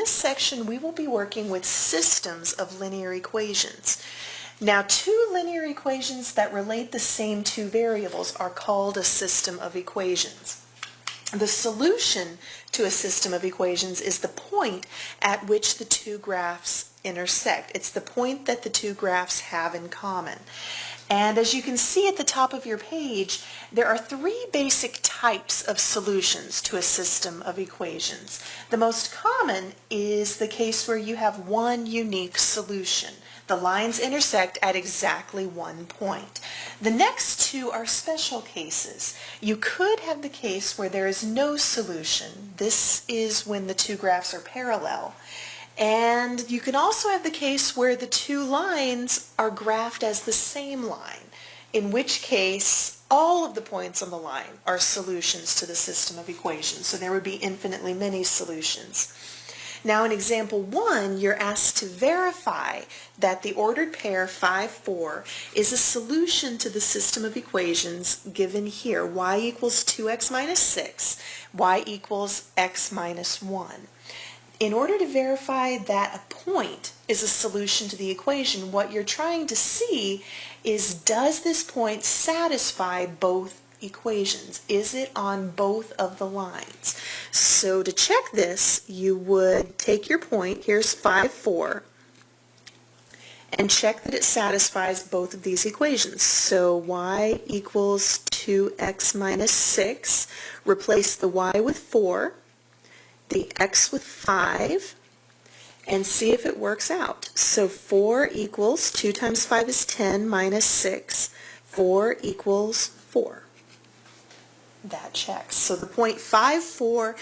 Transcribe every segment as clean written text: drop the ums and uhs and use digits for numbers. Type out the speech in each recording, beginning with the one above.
this section we will be working with systems of linear equations. Now, two linear equations that relate the same two variables are called a system of equations. The solution to a system of equations is the point at which the two graphs intersect. It's the point that the two graphs have in common. And as you can see at the top of your page, there are three basic types of solutions to a system of equations. The most common is the case where you have one unique solution. The lines intersect at exactly one point. The next two are special cases. You could have the case where there is no solution. This is when the two graphs are parallel. And you can also have the case where the two lines are graphed as the same line, in which case all of the points on the line are solutions to the system of equations. So there would be infinitely many solutions. Now in example 1, you're asked to verify that the ordered pair 5, 4 is a solution to the system of equations given here. Y equals 2x minus 6, y equals x minus 1. In order to verify that a point is a solution to the equation, what you're trying to see is, does this point satisfy both equations? Is it on both of the lines? So to check this, you would take your point, here's 5, 4, and check that it satisfies both of these equations. So y equals 2x minus 6, replace the y with 4, the x with 5, and see if it works out. So 4 equals 2 times 5 is 10 minus 6. 4 equals 4. That checks. So the point 5, 4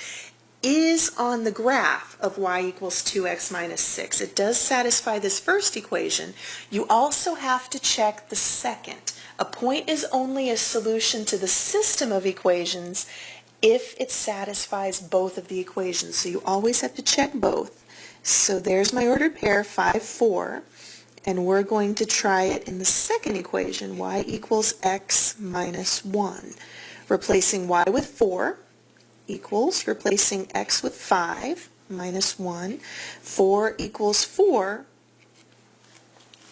is on the graph of y equals 2x minus 6. It does satisfy this first equation. You also have to check the second. A point is only a solution to the system of equations if it satisfies both of the equations. So you always have to check both. So there's my ordered pair, 5, 4, and we're going to try it in the second equation, y equals x minus 1. Replacing y with 4 equals replacing x with 5 minus 1. 4 equals 4.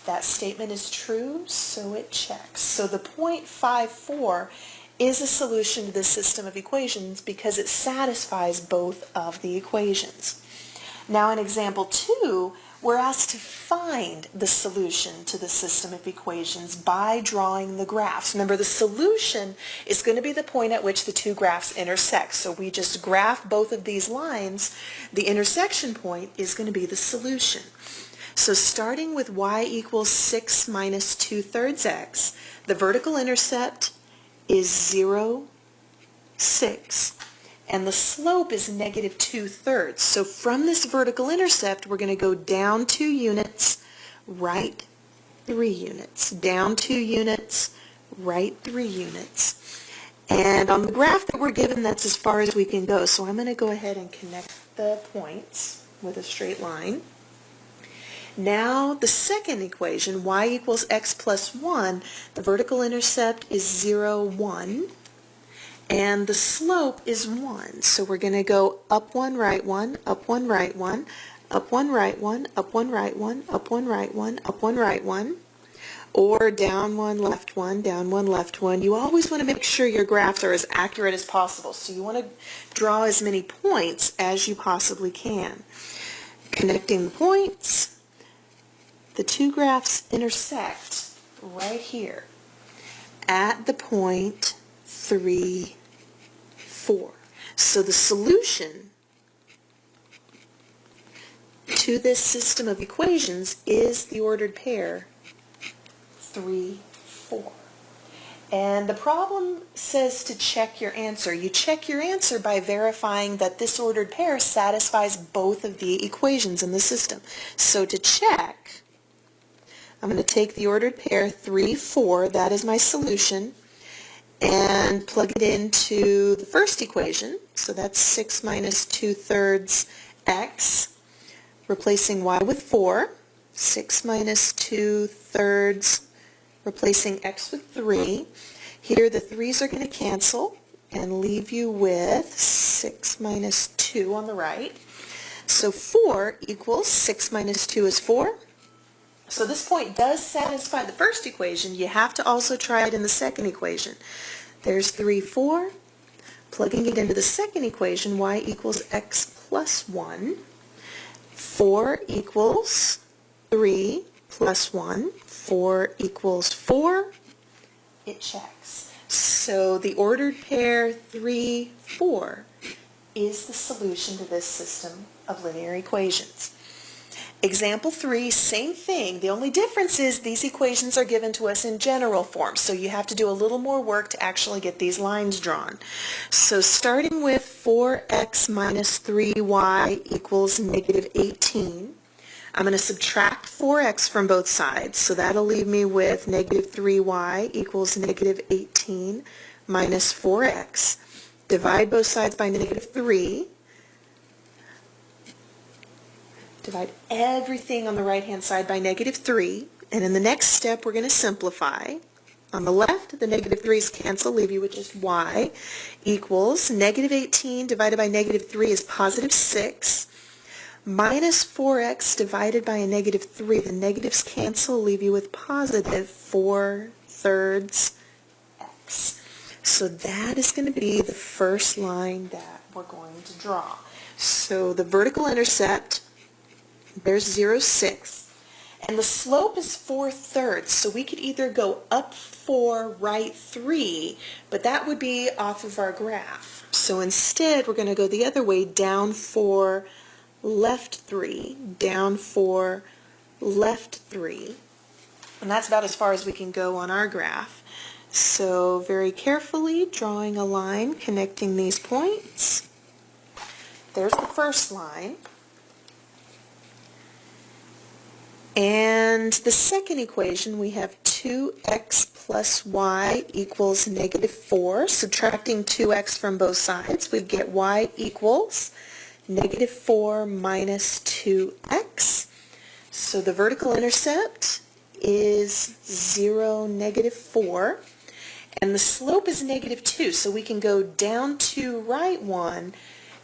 That statement is true, so it checks. So the point 5, 4 is a solution to this system of equations because it satisfies both of the equations. Now in example 2, we're asked to find the solution to the system of equations by drawing the graphs. Remember, the solution is going to be the point at which the two graphs intersect. So we just graph both of these lines. The intersection point is going to be the solution. So starting with y equals 6 minus 2/3 x, the vertical intercept is 0, 6, and the slope is negative 2/3. So from this vertical intercept, we're going to go down 2 units, right 3 units, down 2 units, right 3 units. And on the graph that we're given, that's as far as we can go. So I'm going to go ahead and connect the points with a straight line. Now the second equation, y equals x plus 1, the vertical intercept is 0, 1, and the slope is 1. So we're going to go up 1, right 1, up 1, right 1, up 1, right 1, up 1, right 1, up 1, right 1, up 1, right 1, or down 1, left 1, down 1, left 1. You always want to make sure your graphs are as accurate as possible. So you want to draw as many points as you possibly can. Connecting the points. The two graphs intersect right here at the point 3, 4. So the solution to this system of equations is the ordered pair 3, 4. And the problem says to check your answer. You check your answer by verifying that this ordered pair satisfies both of the equations in the system. So to check, I'm going to take the ordered pair 3, 4, that is my solution, and plug it into the first equation. So that's 6 minus 2/3 x, replacing y with 4, 6 minus 2/3, replacing x with 3. Here the 3's are going to cancel and leave you with 6 minus 2 on the right. So 4 equals 6 minus 2 is 4. So this point does satisfy the first equation. You have to also try it in the second equation. There's 3, 4. Plugging it into the second equation, y equals x plus 1. 4 equals 3 plus 1. 4 equals 4. It checks. So the ordered pair 3, 4 is the solution to this system of linear equations. Example 3, same thing. The only difference is these equations are given to us in general form, so you have to do a little more work to actually get these lines drawn. So starting with 4x minus 3y equals negative 18, I'm going to subtract 4x from both sides, so that'll leave me with negative 3y equals negative 18 minus 4x. Divide both sides by negative 3. Divide everything on the right-hand side by negative 3, and in the next step we're going to simplify. On the left, the negative 3's cancel, leave you with just y equals negative 18 divided by negative 3 is positive 6, minus 4x divided by a negative 3. The negatives cancel, leave you with positive 4/3 x. So that is going to be the first line that we're going to draw. So the vertical intercept, there's 0, 6. And the slope is 4/3, so we could either go up 4, right 3, but that would be off of our graph. So instead, we're going to go the other way, down 4, left 3, down 4, left 3. And that's about as far as we can go on our graph. So very carefully drawing a line connecting these points. There's the first line. And the second equation, we have 2x plus y equals negative 4. Subtracting 2x from both sides, we get y equals negative 4 minus 2x. So the vertical intercept is 0, negative 4. And the slope is negative 2, so we can go down 2, right 1,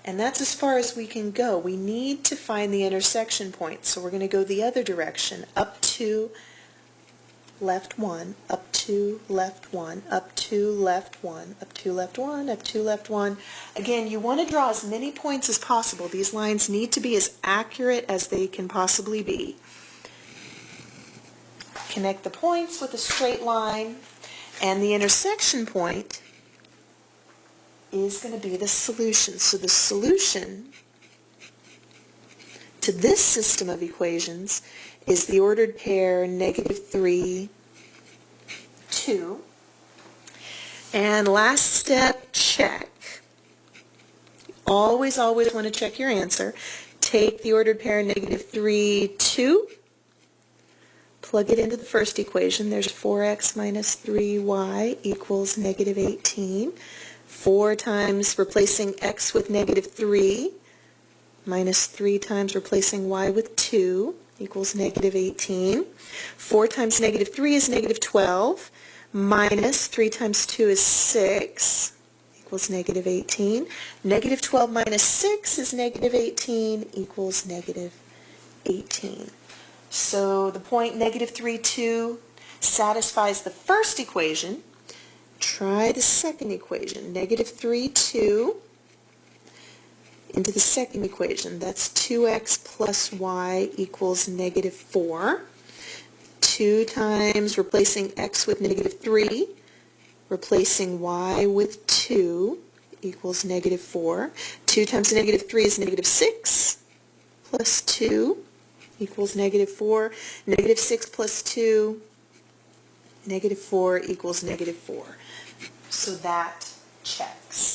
and that's as far as we can go. We need to find the intersection point, so we're going to go the other direction, up 2, left 1, up 2, left 1, up 2, left 1, up 2, left 1, up 2, left 1. Again, you want to draw as many points as possible. These lines need to be as accurate as they can possibly be. Connect the points with a straight line, and the intersection point is going to be the solution. So the solution to this system of equations is the ordered pair negative 3, 2. And last step, check. Always want to check your answer. Take the ordered pair negative 3, 2. Plug it into the first equation. There's 4x minus 3y equals negative 18. 4 times replacing x with negative 3 minus 3 times replacing y with 2 equals negative 18. 4 times negative 3 is negative 12 minus 3 times 2 is 6 equals negative 18. Negative 12 minus 6 is negative 18 equals negative 18. So the point negative 3, 2 satisfies the first equation. Try the second equation. Negative 3, 2 into the second equation. That's 2x plus y equals negative 4. 2 times replacing x with negative 3, replacing y with 2 equals negative 4. 2 times negative 3 is negative 6 plus 2 equals negative 4. Negative 6 plus 2, negative 4 equals negative 4. So that checks.